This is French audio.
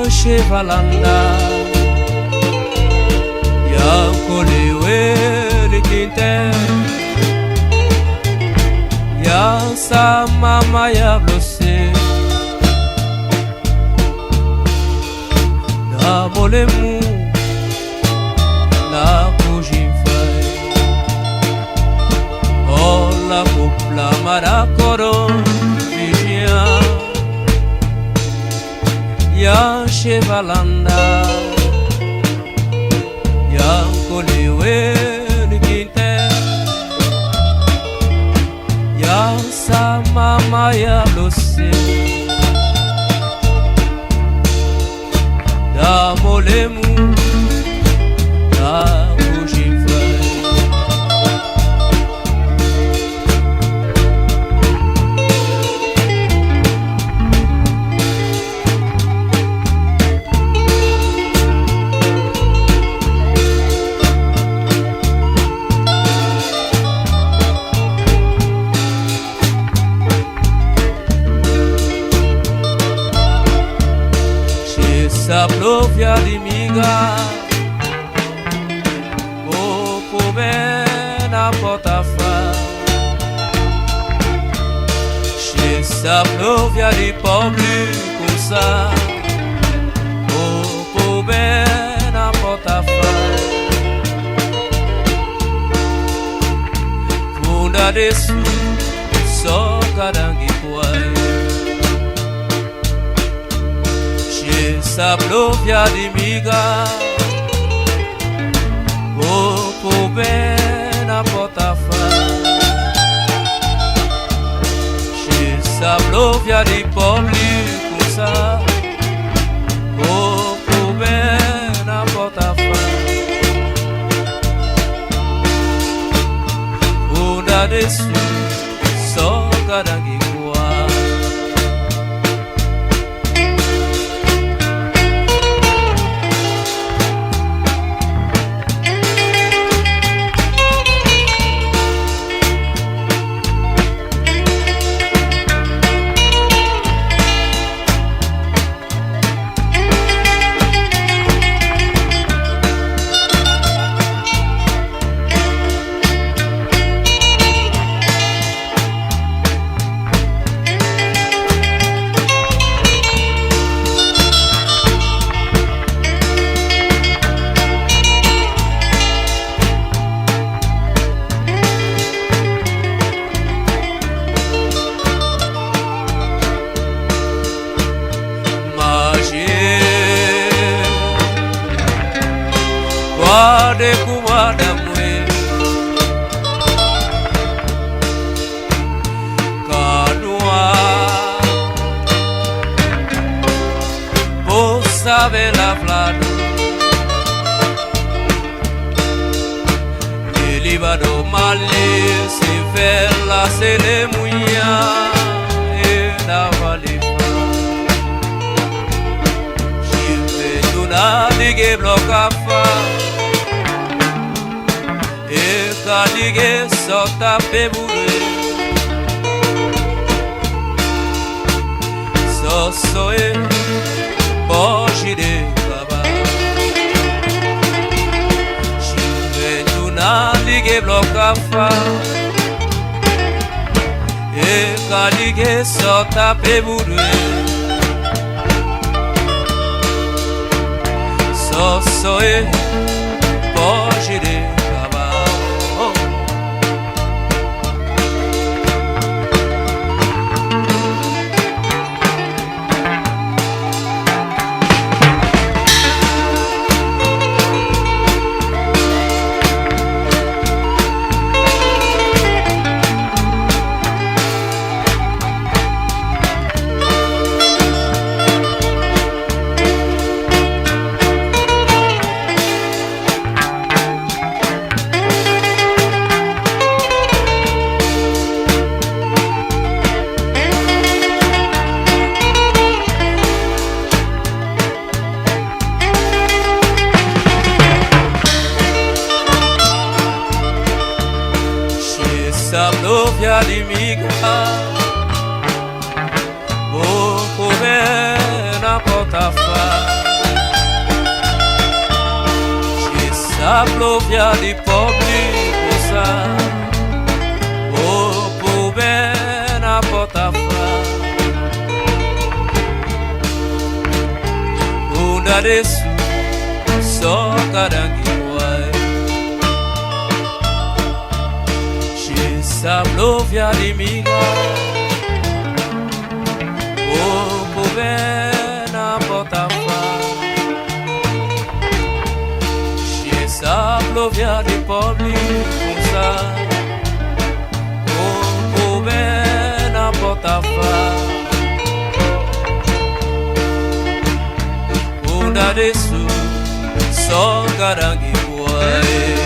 chevalanda ya kolewe likinte ya sa mama ya blose na bolemu na kujifai ola kupla marakoro vijia ya chevalanda ya kolewe likinte ya sa mama ya blose da molemu na kujifai sa plovia di miga o povena potafa che sa plovia di pobli cosa o povena potafa funda desu so kadangi puai sa plovia di miga o povena potafa che sa plovia di pobli cosa o povena potafa una desu so kadangi kwa de kumada mwe kanua possa vela flado elibado male se vela se le muia e da valifa chive tuna dige blocafa kadige sota pebure sosoe bojide baba chivetuna lige blokafa e kadige sota pebure sosoe bojide Plovia di miga, poco bene n'importe affaire. J'ai sa plovia di pobli cosa. Oh, pour ben n'importe affaire. Una desu so karangi wai. J'ai sa plovia di miga. Oh, pour ben n'importe affaire. J'ai sa plovia di pobli cosa. Oh, pour ben n'importe affaire. Una desu so karangi wai.